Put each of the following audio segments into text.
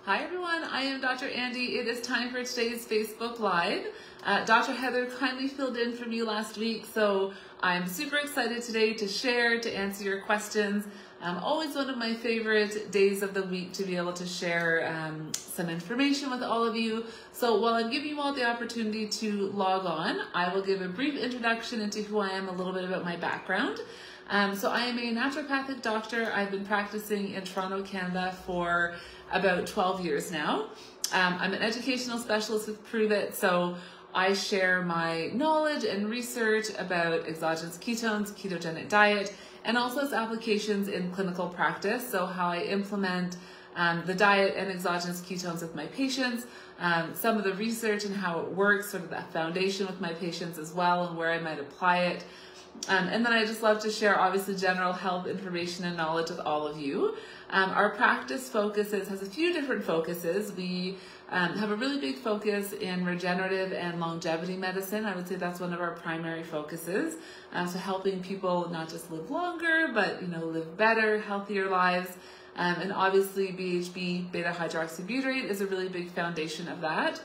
Hi everyone, I am Dr. Andi. It is time for today's Facebook Live. Dr. Heather kindly filled in for me last week, so I'm super excited today to share, to answer your questions. Always one of my favorite days of the week to be able to share some information with all of you. So while I'm giving you all the opportunity to log on, I will give a brief introduction into who I am, a little bit about my background. So I am a naturopathic doctor. I've been practicing in Toronto, Canada for about 12 years now. I'm an educational specialist with Prove It, so I share my knowledge and research about exogenous ketones, ketogenic diet, and also its applications in clinical practice. So how I implement the diet and exogenous ketones with my patients, some of the research and how it works, sort of that foundation with my patients as well, and where I might apply it. And then I just love to share obviously general health information and knowledge with all of you. Our practice has a few different focuses. We have a really big focus in regenerative and longevity medicine. I would say that's one of our primary focuses. So helping people not just live longer, but live better, healthier lives. And obviously BHB, beta-hydroxybutyrate, is a really big foundation of that.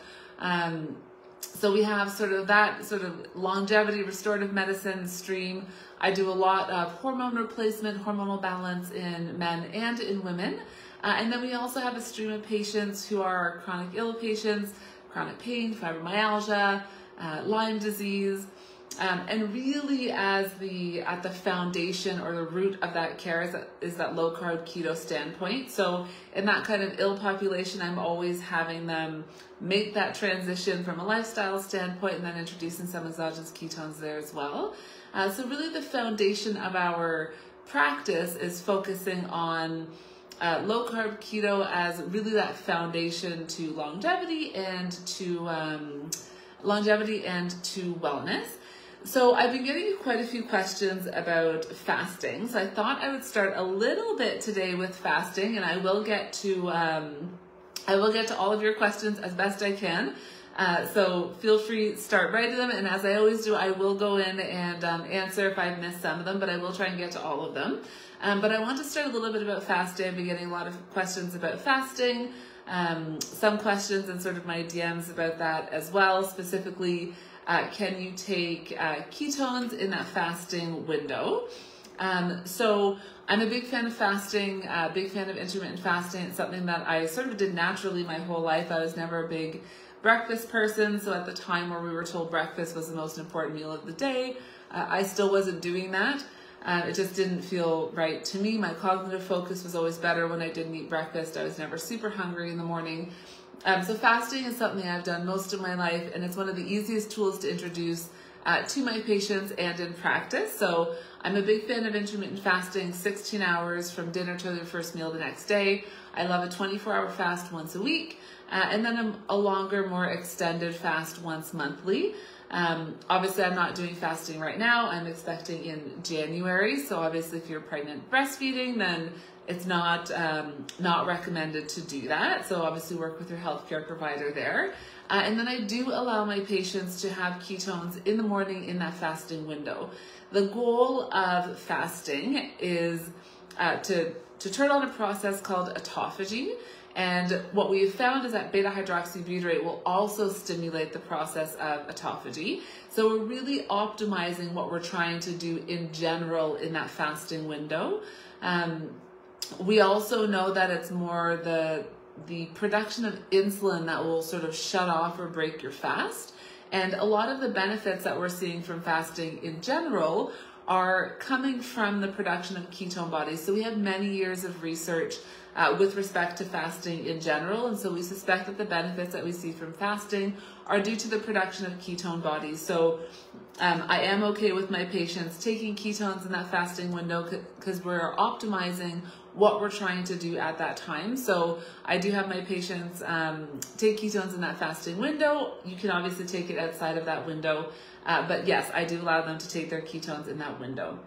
So we have that longevity restorative medicine stream. I do a lot of hormone replacement, hormonal balance in men and in women. And then we also have a stream of patients who are chronic ill patients, chronic pain, fibromyalgia, Lyme disease. And really at the foundation or the root of that care is that low-carb keto standpoint. So in that kind of ill population, I'm always having them make that transition from a lifestyle standpoint and then introducing some exogenous ketones there as well. So really the foundation of our practice is focusing on low-carb keto as really that foundation to longevity and to wellness. So I've been getting quite a few questions about fasting. So I thought I would start a little bit today with fasting, and I will get to all of your questions as best I can. So feel free to start writing them, and as I always do, I will go in and answer if I've missed some of them, but I will try and get to all of them. But I want to start a little bit about fasting. I've been getting a lot of questions about fasting, some questions in sort of my DMs about that as well, specifically can you take ketones in that fasting window? So I'm a big fan of fasting, big fan of intermittent fasting. It's something that I sort of did naturally my whole life. I was never a big breakfast person. So at the time where we were told breakfast was the most important meal of the day, I still wasn't doing that. It just didn't feel right to me. My cognitive focus was always better when I didn't eat breakfast. I was never super hungry in the morning. So fasting is something I've done most of my life, and it's one of the easiest tools to introduce to my patients and in practice. So I'm a big fan of intermittent fasting, 16 hours from dinner to the first meal the next day. I love a 24-hour fast once a week, and then a longer, more extended fast once monthly. Obviously, I'm not doing fasting right now. I'm expecting in January. So obviously, if you're pregnant breastfeeding, then it's not recommended to do that. So obviously work with your healthcare provider there. And then I do allow my patients to have ketones in the morning in that fasting window. The goal of fasting is to turn on a process called autophagy. And what we have found is that beta-hydroxybutyrate will also stimulate the process of autophagy. So we're really optimizing what we're trying to do in general in that fasting window. We also know that it's more the production of insulin that will sort of shut off or break your fast. And a lot of the benefits that we're seeing from fasting in general are coming from the production of ketone bodies. So we have many years of research with respect to fasting in general. And so we suspect that the benefits that we see from fasting are due to the production of ketone bodies. So I am okay with my patients taking ketones in that fasting window because we're optimizing what we're trying to do at that time. So I do have my patients take ketones in that fasting window. You can obviously take it outside of that window. But yes, I do allow them to take their ketones in that window.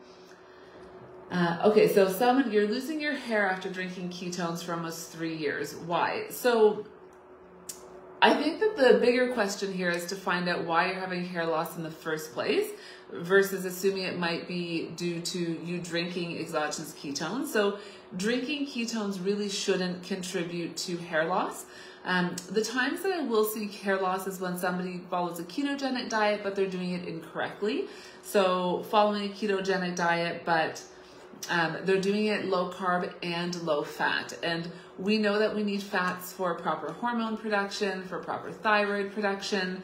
Okay, so you're losing your hair after drinking ketones for almost 3 years. Why? So I think that the bigger question here is to find out why you're having hair loss in the first place versus assuming it might be due to you drinking exogenous ketones. So drinking ketones really shouldn't contribute to hair loss. The times that I will see hair loss is when somebody follows a ketogenic diet, but they're doing it incorrectly. So following a ketogenic diet, but they're doing it low carb and low fat. And we know that we need fats for proper hormone production, for proper thyroid production,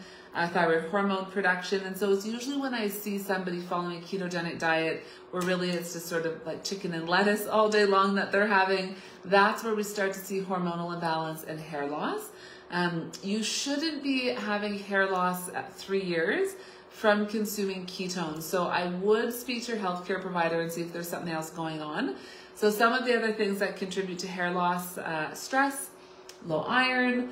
thyroid hormone production. And so it's usually when I see somebody following a ketogenic diet where really it's just sort of like chicken and lettuce all day long that they're having, that's where we start to see hormonal imbalance and hair loss. You shouldn't be having hair loss at 3 years from consuming ketones. So I would speak to your healthcare provider and see if there's something else going on. So some of the other things that contribute to hair loss, stress, low iron,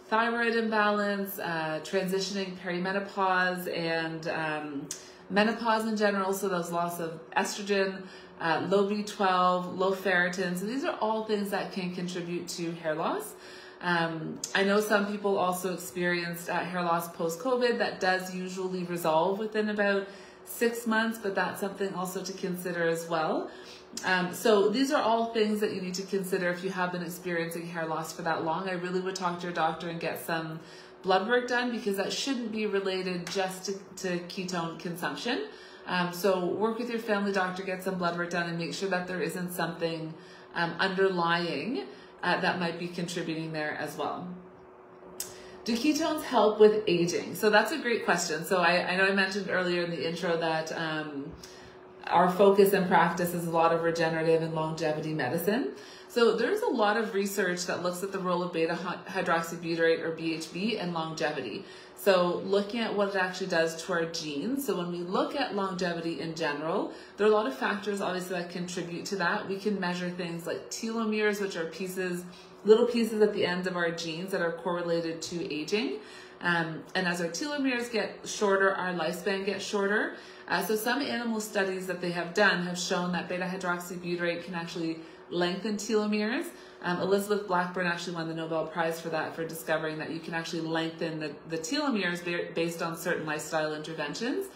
thyroid imbalance, transitioning perimenopause, and menopause in general, so those loss of estrogen, low B12, low ferritin. So these are all things that can contribute to hair loss. I know some people also experienced hair loss post-COVID. That does usually resolve within about 6 months, but that's something also to consider as well. So these are all things that you need to consider if you have been experiencing hair loss for that long. I really would talk to your doctor and get some blood work done, because that shouldn't be related just to ketone consumption. So work with your family doctor, get some blood work done, and make sure that there isn't something underlying that might be contributing there as well. Do ketones help with aging? So that's a great question. So I know I mentioned earlier in the intro that our focus and practice is a lot of regenerative and longevity medicine. So there's a lot of research that looks at the role of beta hydroxybutyrate, or BHB, and longevity. So looking at what it actually does to our genes. So when we look at longevity in general, there are a lot of factors obviously that contribute to that. We can measure things like telomeres, which are little pieces at the ends of our genes that are correlated to aging. And as our telomeres get shorter, our lifespan gets shorter. So some animal studies that they have done have shown that beta hydroxybutyrate can actually lengthen telomeres. Elizabeth Blackburn actually won the Nobel Prize for that, for discovering that you can actually lengthen the telomeres based on certain lifestyle interventions.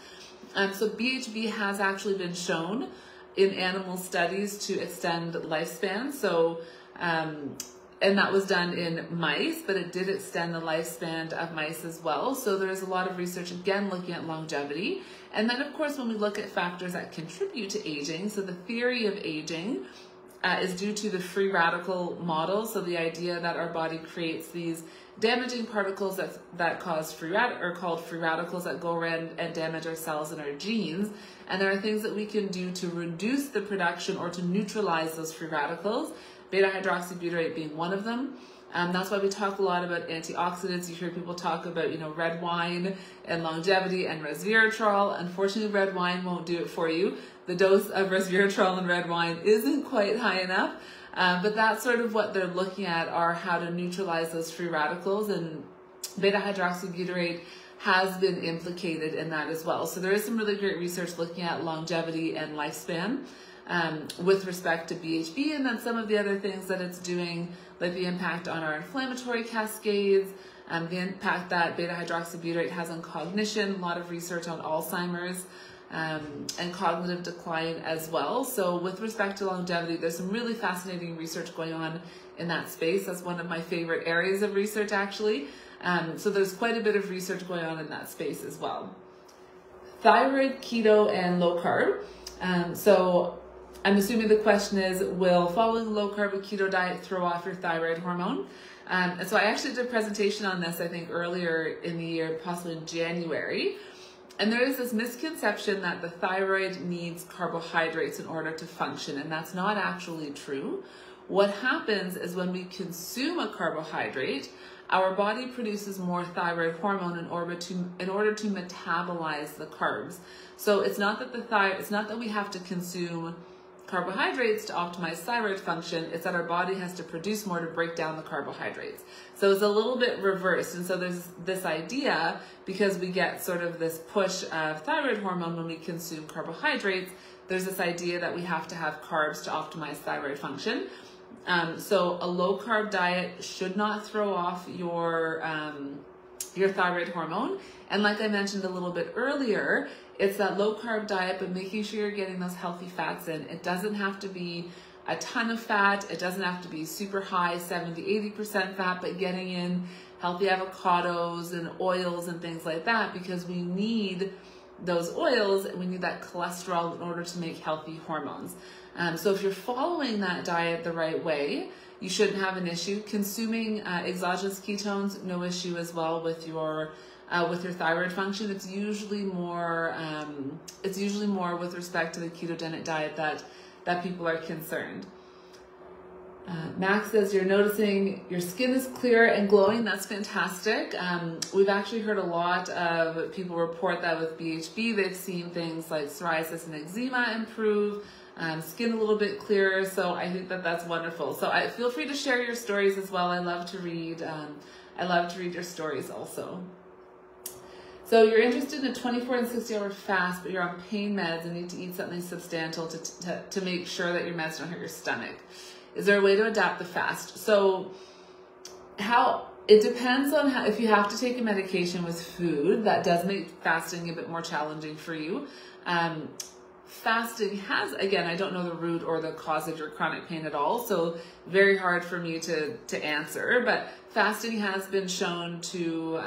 So BHB has actually been shown in animal studies to extend lifespan. So, and that was done in mice, but it did extend the lifespan of mice as well. So there's a lot of research, again, looking at longevity. And then, of course, when we look at factors that contribute to aging, so the theory of aging is due to the free radical model. So the idea that our body creates these damaging particles that cause called free radicals that go around and damage our cells and our genes. And there are things that we can do to reduce the production or to neutralize those free radicals, beta hydroxybutyrate being one of them. That's why we talk a lot about antioxidants. You hear people talk about, red wine and longevity and resveratrol. Unfortunately, red wine won't do it for you. The dose of resveratrol in red wine isn't quite high enough. But that's sort of what they're looking at, are how to neutralize those free radicals. And beta hydroxybutyrate has been implicated in that as well. So there is some really great research looking at longevity and lifespan with respect to BHB, and then some of the other things that it's doing, like the impact on our inflammatory cascades, the impact that beta hydroxybutyrate has on cognition, a lot of research on Alzheimer's, and cognitive decline as well. So with respect to longevity, there's some really fascinating research going on in that space. That's one of my favorite areas of research, actually. So there's quite a bit of research going on in that space as well. Thyroid, keto, and low carb. So I'm assuming the question is, will following a low carb and keto diet throw off your thyroid hormone? And so I actually did a presentation on this, I think earlier in the year, possibly in January. And there is this misconception that the thyroid needs carbohydrates in order to function, and that's not actually true. What happens is when we consume a carbohydrate, our body produces more thyroid hormone in order to metabolize the carbs. So it's not that we have to consume carbohydrates to optimize thyroid function, it's that our body has to produce more to break down the carbohydrates. So it's a little bit reversed. And so there's this idea, because we get sort of this push of thyroid hormone when we consume carbohydrates, there's this idea that we have to have carbs to optimize thyroid function. So a low carb diet should not throw off your thyroid hormone. And like I mentioned a little bit earlier, it's that low carb diet, but making sure you're getting those healthy fats in. It doesn't have to be a ton of fat. It doesn't have to be super high, 70, 80% fat, but getting in healthy avocados and oils and things like that, because we need those oils and we need that cholesterol in order to make healthy hormones. So if you're following that diet the right way, you shouldn't have an issue. Consuming exogenous ketones, no issue as well with your thyroid function. It's usually more with respect to the ketogenic diet that people are concerned. Max says you're noticing your skin is clear and glowing. That's fantastic. We've actually heard a lot of people report that with BHB, they've seen things like psoriasis and eczema improve, skin a little bit clearer. So I think that that's wonderful. So feel free to share your stories as well. I love to read your stories also. So you're interested in a 24 and 60-hour fast, but you're on pain meds and need to eat something substantial to make sure that your meds don't hurt your stomach. Is there a way to adapt the fast? So it depends on if you have to take a medication with food, that does make fasting a bit more challenging for you. Fasting has, again, I don't know the root or the cause of your chronic pain at all, so very hard for me to answer, but fasting has been shown to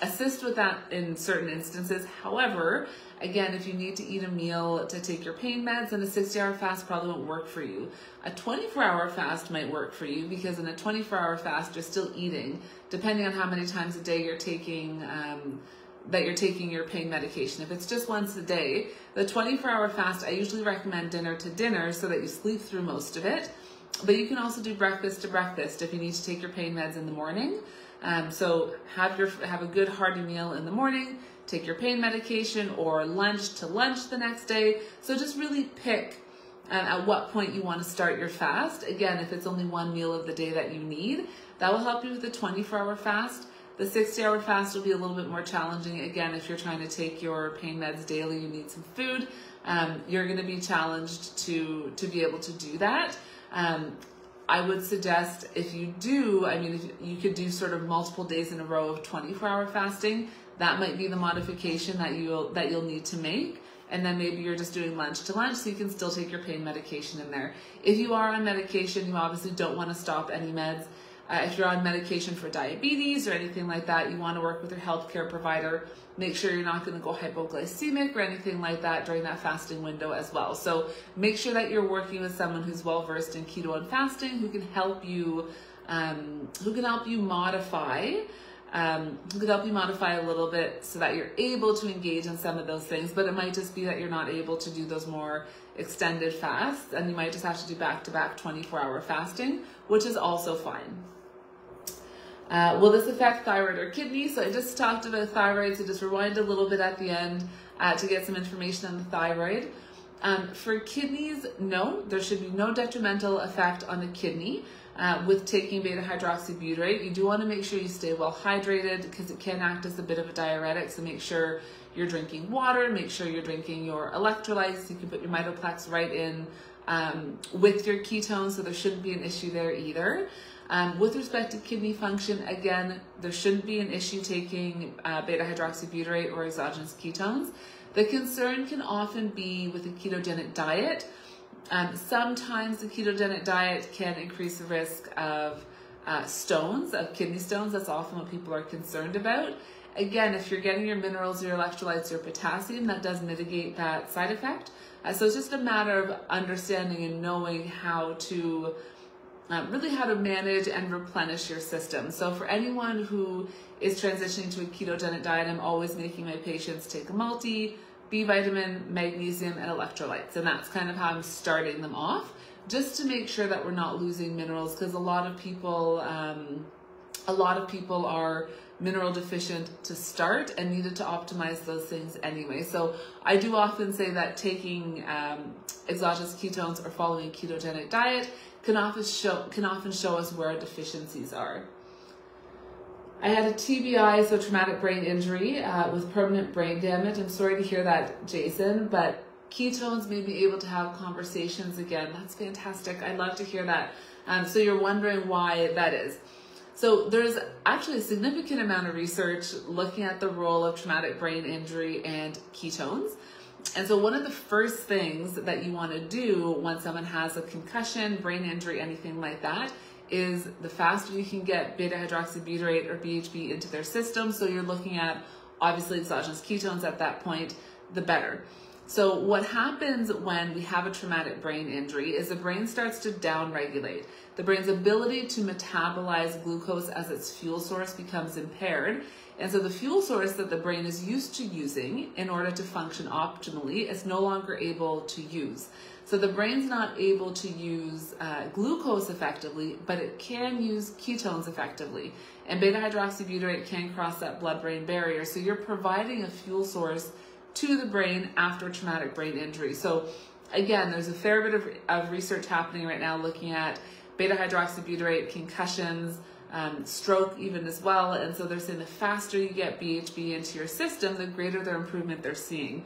assist with that in certain instances. However, again, if you need to eat a meal to take your pain meds, then a 60-hour fast probably won't work for you. A 24-hour fast might work for you, because in a 24-hour fast, you're still eating, depending on how many times a day you're taking your pain medication. If it's just once a day, the 24-hour fast, I usually recommend dinner to dinner so that you sleep through most of it. But you can also do breakfast to breakfast if you need to take your pain meds in the morning. So have a good hearty meal in the morning, take your pain medication, or lunch to lunch the next day. So just really pick at what point you want to start your fast. Again, if it's only one meal of the day that you need, that will help you with the 24-hour fast. The 60-hour fast will be a little bit more challenging. Again, if you're trying to take your pain meds daily, you need some food. You're going to be challenged to be able to do that. I would suggest if you do, if you could do sort of multiple days in a row of 24-hour fasting, that might be the modification that you'll need to make. And then maybe you're just doing lunch to lunch, so you can still take your pain medication in there. If you are on medication, you obviously don't want to stop any meds. If you're on medication for diabetes or anything like that, you want to work with your healthcare provider. Make sure you're not going to go hypoglycemic or anything like that during that fasting window as well. So make sure that you're working with someone who's well versed in keto and fasting, who can help you modify a little bit so that you're able to engage in some of those things. But it might just be that you're not able to do those more extended fasts, and you might just have to do back-to-back 24-hour fasting, which is also fine. Will this affect thyroid or kidney? So I just talked about thyroid, so just rewind a little bit at the end to get some information on the thyroid. For kidneys, no, there should be no detrimental effect on the kidney with taking beta-hydroxybutyrate. You do want to make sure you stay well hydrated, because it can act as a bit of a diuretic, so make sure you're drinking water, make sure you're drinking your electrolytes. You can put your Mitoplex right in with your ketones, so there shouldn't be an issue there either. With respect to kidney function, again, there shouldn't be an issue taking beta-hydroxybutyrate or exogenous ketones. The concern can often be with a ketogenic diet. Sometimes the ketogenic diet can increase the risk of stones, of kidney stones. That's often what people are concerned about. Again, if you're getting your minerals, your electrolytes, your potassium, that does mitigate that side effect. So it's just a matter of understanding and knowing how to really how to manage and replenish your system. So for anyone who is transitioning to a ketogenic diet, I'm always making my patients take a multi, B vitamin, magnesium, and electrolytes. And that's kind of how I'm starting them off, just to make sure that we're not losing minerals, because a lot of people are mineral deficient to start and needed to optimize those things anyway. So I do often say that taking exogenous ketones or following a ketogenic diet can often show us where our deficiencies are. I had a TBI, so traumatic brain injury with permanent brain damage. I'm sorry to hear that, Jason, but ketones made me able to have conversations again. That's fantastic. I love to hear that. So you're wondering why that is. So there's actually a significant amount of research looking at the role of traumatic brain injury and ketones. And so one of the first things that you want to do when someone has a concussion, brain injury, anything like that, is the faster you can get beta-hydroxybutyrate or BHB into their system. So you're looking at obviously exogenous ketones at that point, the better. So what happens when we have a traumatic brain injury is the brain starts to downregulate. The brain's ability to metabolize glucose as its fuel source becomes impaired. And so the fuel source that the brain is used to using in order to function optimally is no longer able to use. So the brain's not able to use glucose effectively, but it can use ketones effectively. And beta-hydroxybutyrate can cross that blood-brain barrier. So you're providing a fuel source to the brain after traumatic brain injury. So again, there's a fair bit of research happening right now looking at beta-hydroxybutyrate, concussions, stroke even as well. And so they're saying the faster you get BHB into your system, the greater the improvement they're seeing.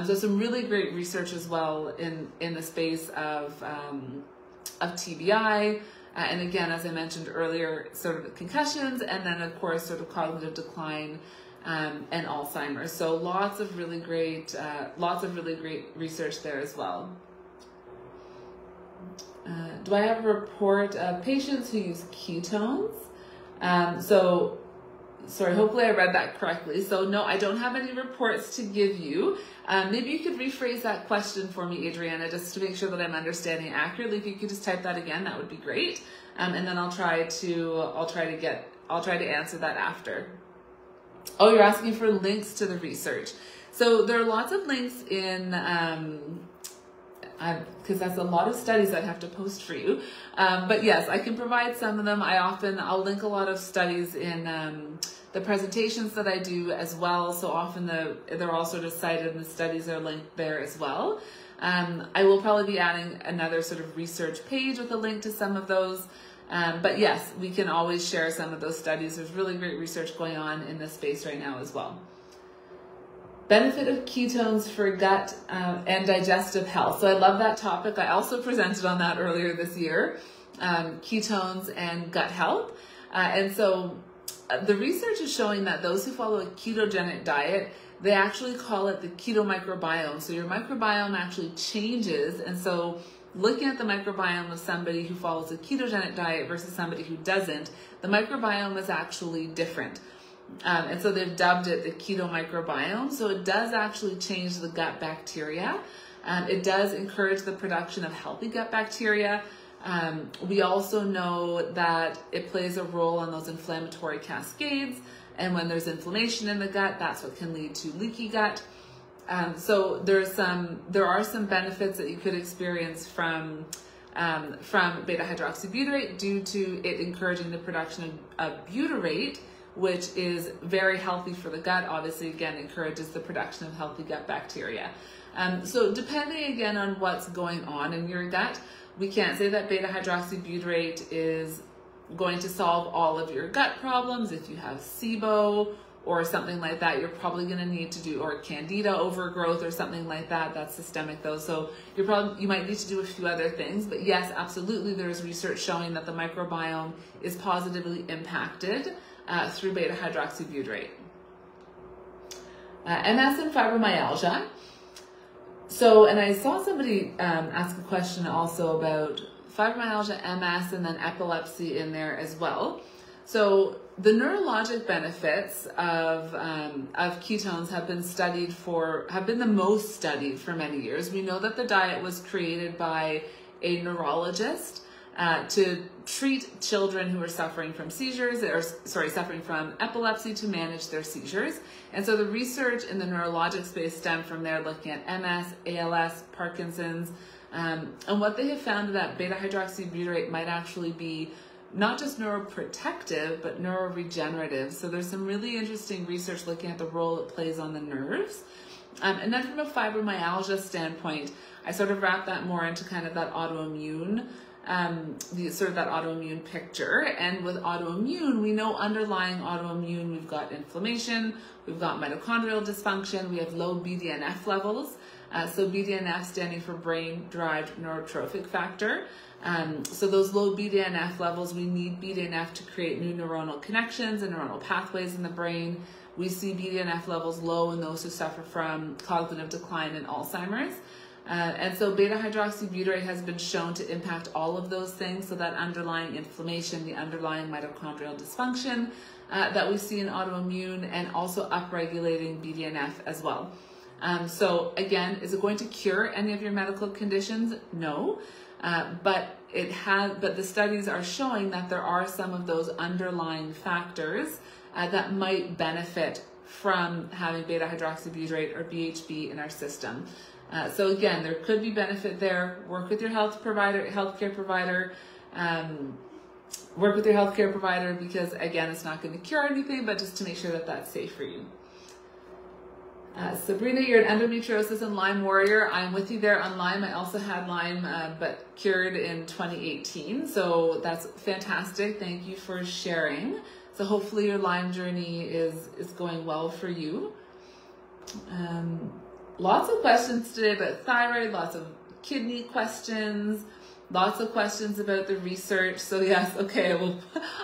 So some really great research as well in the space of TBI. And again, as I mentioned earlier, sort of concussions, and then of course, sort of cognitive decline and Alzheimer's. So lots of really great research there as well. Do I have a report of patients who use ketones? Sorry, hopefully I read that correctly. So no, I don't have any reports to give you. Maybe you could rephrase that question for me, Adriana, just to make sure that I'm understanding accurately. If you could just type that again, that would be great. And then I'll try to answer that after. Oh, you're asking for links to the research. So there are lots of links in, because that's a lot of studies I'd have to post for you. But yes, I can provide some of them. I'll link a lot of studies in the presentations that I do as well. So often they're all sort of cited and the studies are linked there as well. I will probably be adding another sort of research page with a link to some of those. But yes, we can always share some of those studies. There's really great research going on in this space right now as well. Benefit of ketones for gut and digestive health. So I love that topic. I also presented on that earlier this year, ketones and gut health. And so the research is showing that those who follow a ketogenic diet, they actually call it the keto microbiome. So your microbiome actually changes. And so looking at the microbiome of somebody who follows a ketogenic diet versus somebody who doesn't, the microbiome is actually different. And so they've dubbed it the keto microbiome. So it does actually change the gut bacteria. It does encourage the production of healthy gut bacteria. We also know that it plays a role in those inflammatory cascades. And when there's inflammation in the gut, that's what can lead to leaky gut. So there are some benefits that you could experience from beta-hydroxybutyrate due to it encouraging the production of butyrate, which is very healthy for the gut. Obviously, again, encourages the production of healthy gut bacteria. So depending again on what's going on in your gut, we can't say that beta-hydroxybutyrate is going to solve all of your gut problems. If you have SIBO or something like that, you're probably going to need to do, or candida overgrowth or something like that. That's systemic though. So you might need to do a few other things, but yes, absolutely. There's research showing that the microbiome is positively impacted through beta-hydroxybutyrate. MS and fibromyalgia. So, and I saw somebody ask a question also about fibromyalgia, MS, and then epilepsy in there as well. So the neurologic benefits of ketones have been the most studied for many years. We know that the diet was created by a neurologist to treat children who are suffering from seizures, suffering from epilepsy, to manage their seizures. And so the research in the neurologic space stemmed from there, looking at MS, ALS, Parkinson's, and what they have found is that beta-hydroxybutyrate might actually be not just neuroprotective, but neuroregenerative. So there's some really interesting research looking at the role it plays on the nerves. And then from a fibromyalgia standpoint, I sort of wrap that more into kind of that autoimmune that autoimmune picture. And with autoimmune, we know underlying autoimmune, we've got inflammation, we've got mitochondrial dysfunction, we have low BDNF levels. So BDNF standing for brain-derived neurotrophic factor. So those low BDNF levels, we need BDNF to create new neuronal connections and neuronal pathways in the brain. We see BDNF levels low in those who suffer from cognitive decline and Alzheimer's. And so beta-hydroxybutyrate has been shown to impact all of those things, so that underlying inflammation, the underlying mitochondrial dysfunction that we see in autoimmune, and also upregulating BDNF as well. So again, is it going to cure any of your medical conditions? No, but the studies are showing that there are some of those underlying factors that might benefit from having beta-hydroxybutyrate or BHB in our system. So again, there could be benefit there. Work with your healthcare provider. Work with your healthcare provider, because again, it's not going to cure anything, but just to make sure that that's safe for you. Sabrina, you're an endometriosis and Lyme warrior. I'm with you there on Lyme. I also had Lyme, but cured in 2018. So that's fantastic. Thank you for sharing. So hopefully your Lyme journey is going well for you. Lots of questions today about thyroid, lots of kidney questions, lots of questions about the research. So yes, okay,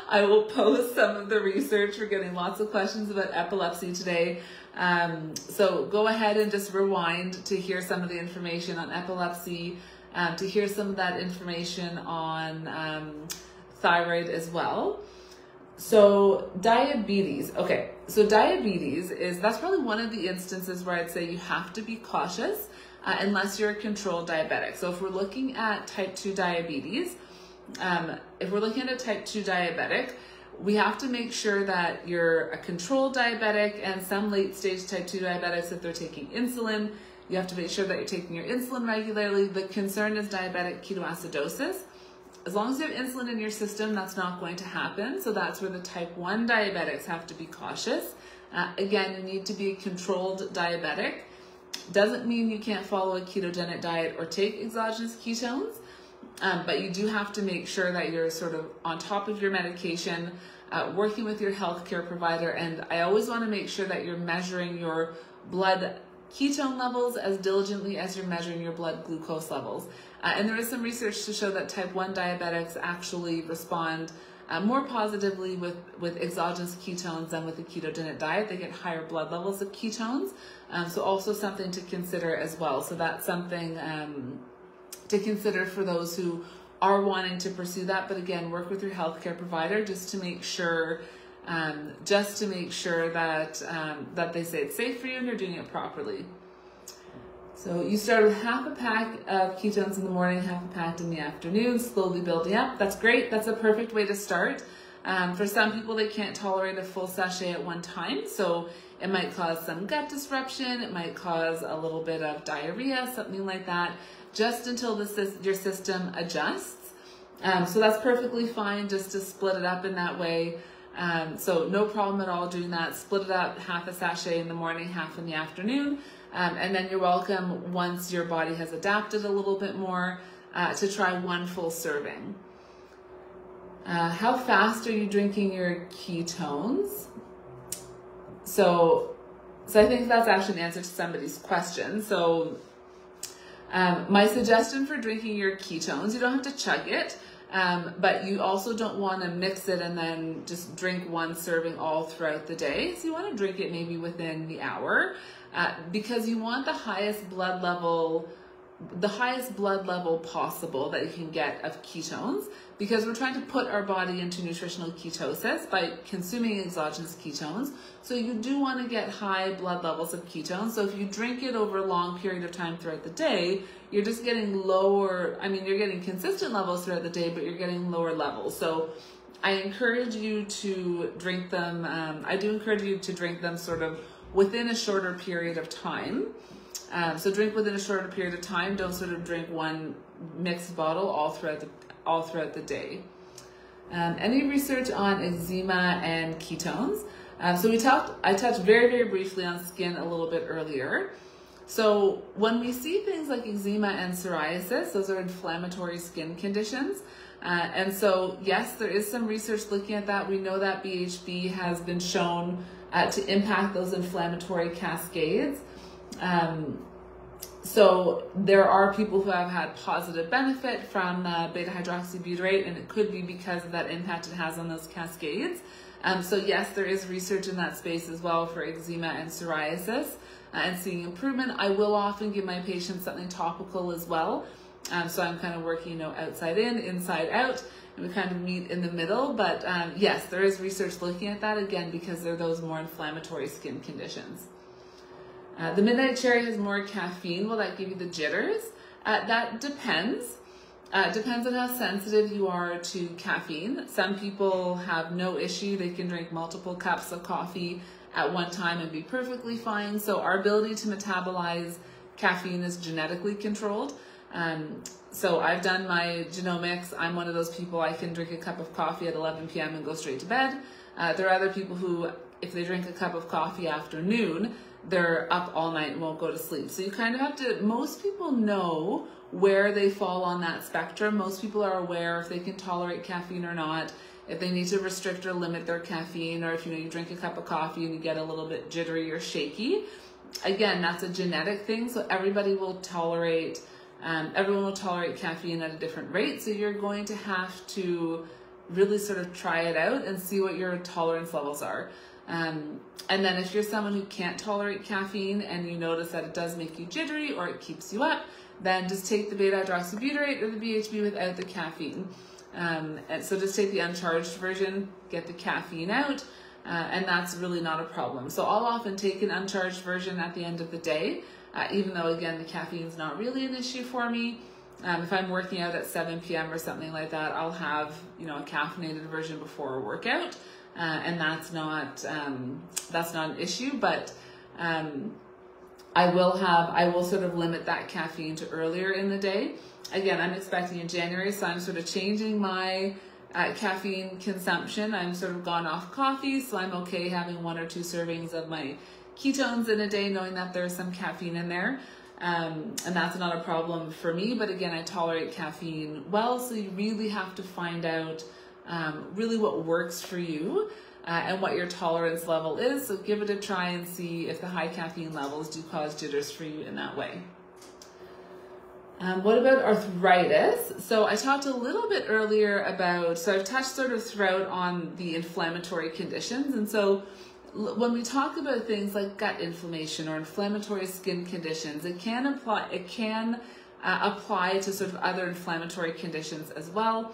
I will post some of the research. We're getting lots of questions about epilepsy today. So go ahead and just rewind to hear some of the information on epilepsy, to hear some of that information on thyroid as well. So diabetes, okay, so diabetes that's probably one of the instances where I'd say you have to be cautious unless you're a controlled diabetic. So if we're looking at type 2 diabetes, we have to make sure that you're a controlled diabetic, and some late stage type 2 diabetics, if they're taking insulin, you have to make sure that you're taking your insulin regularly. The concern is diabetic ketoacidosis. As long as you have insulin in your system, that's not going to happen. So that's where the type 1 diabetics have to be cautious. Again, you need to be a controlled diabetic. Doesn't mean you can't follow a ketogenic diet or take exogenous ketones, but you do have to make sure that you're sort of on top of your medication, working with your healthcare provider. And I always want to make sure that you're measuring your blood ketone levels as diligently as you're measuring your blood glucose levels. And there is some research to show that type 1 diabetics actually respond more positively with exogenous ketones than with a ketogenic diet. They get higher blood levels of ketones. So also something to consider as well. So that's something to consider for those who are wanting to pursue that. But again, work with your healthcare provider just to make sure that that they say it's safe for you and you're doing it properly. So you start with half a pack of ketones in the morning, half a pack in the afternoon, slowly building up. That's great. That's a perfect way to start. For some people, they can't tolerate a full sachet at one time. So it might cause some gut disruption. It might cause a little bit of diarrhea, something like that, just until your system adjusts. So that's perfectly fine just to split it up in that way. So no problem at all doing that. Split it up, half a sachet in the morning, half in the afternoon. And then you're welcome, once your body has adapted a little bit more, to try one full serving. How fast are you drinking your ketones? So I think that's actually an answer to somebody's question. So my suggestion for drinking your ketones, you don't have to chug it, but you also don't want to mix it and then just drink one serving all throughout the day. So you want to drink it maybe within the hour, because you want the highest blood level possible that you can get of ketones, because we're trying to put our body into nutritional ketosis by consuming exogenous ketones. So you do want to get high blood levels of ketones. So if you drink it over a long period of time throughout the day, you're just getting lower, you're getting consistent levels throughout the day, but you're getting lower levels. So I encourage you to drink them. I do encourage you to drink them sort of within a shorter period of time. So drink within a shorter period of time. Don't sort of drink one mixed bottle all throughout the day. Any research on eczema and ketones? So I touched very, very briefly on skin a little bit earlier. So when we see things like eczema and psoriasis, those are inflammatory skin conditions. And so yes, there is some research looking at that. We know that BHB has been shown to impact those inflammatory cascades. So there are people who have had positive benefit from beta-hydroxybutyrate, and it could be because of that impact it has on those cascades. So yes, there is research in that space as well for eczema and psoriasis and seeing improvement. I will often give my patients something topical as well. So I'm kind of working, outside in, inside out, and we kind of meet in the middle. But yes, there is research looking at that, again, because they're those more inflammatory skin conditions. The midnight cherry has more caffeine. Will that give you the jitters? That depends. Depends on how sensitive you are to caffeine. Some people have no issue. They can drink multiple cups of coffee at one time and be perfectly fine. So our ability to metabolize caffeine is genetically controlled. So I've done my genomics. I'm one of those people, I can drink a cup of coffee at 11 p.m. and go straight to bed. There are other people who, if they drink a cup of coffee after noon, they're up all night and won't go to sleep. So you kind of have to, most people know where they fall on that spectrum. Most people are aware if they can tolerate caffeine or not, if they need to restrict or limit their caffeine, or if you drink a cup of coffee and you get a little bit jittery or shaky. Again, that's a genetic thing, so everybody will tolerate, everyone will tolerate caffeine at a different rate. So you're going to have to really sort of try it out and see what your tolerance levels are. And then if you're someone who can't tolerate caffeine and you notice that it does make you jittery or it keeps you up, then just take the beta-hydroxybutyrate or the BHB without the caffeine. And so just take the uncharged version, get the caffeine out, and that's really not a problem. So I'll often take an uncharged version at the end of the day, even though, again, the caffeine's not really an issue for me. If I'm working out at 7 p.m. or something like that, I'll have, a caffeinated version before a workout. And that's not an issue, but I will sort of limit that caffeine to earlier in the day. Again, I'm expecting in January, so I'm sort of changing my caffeine consumption. I'm sort of gone off coffee, so I'm okay having 1 or 2 servings of my ketones in a day, knowing that there's some caffeine in there. And that's not a problem for me, but again, I tolerate caffeine well, so you really have to find out really what works for you and what your tolerance level is. So give it a try and see if the high caffeine levels do cause jitters for you in that way. What about arthritis? So I talked a little bit earlier about, so I've touched sort of throughout on the inflammatory conditions. And so when we talk about things like gut inflammation or inflammatory skin conditions, it can apply to sort of other inflammatory conditions as well.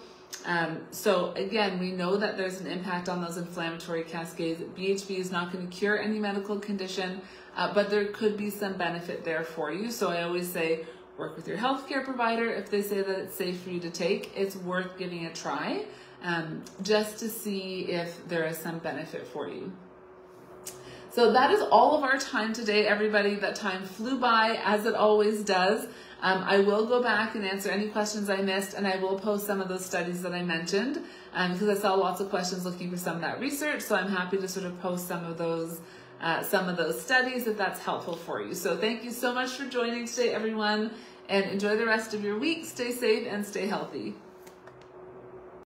So again, we know that there's an impact on those inflammatory cascades. BHB is not going to cure any medical condition, but there could be some benefit there for you. So I always say, work with your healthcare provider. If they say that it's safe for you to take, it's worth giving a try, just to see if there is some benefit for you. So that is all of our time today, everybody. That time flew by, as it always does. I will go back and answer any questions I missed, and I will post some of those studies that I mentioned, because I saw lots of questions looking for some of that research. So I'm happy to sort of post some of those studies if that's helpful for you. So thank you so much for joining today, everyone, and enjoy the rest of your week. Stay safe and stay healthy.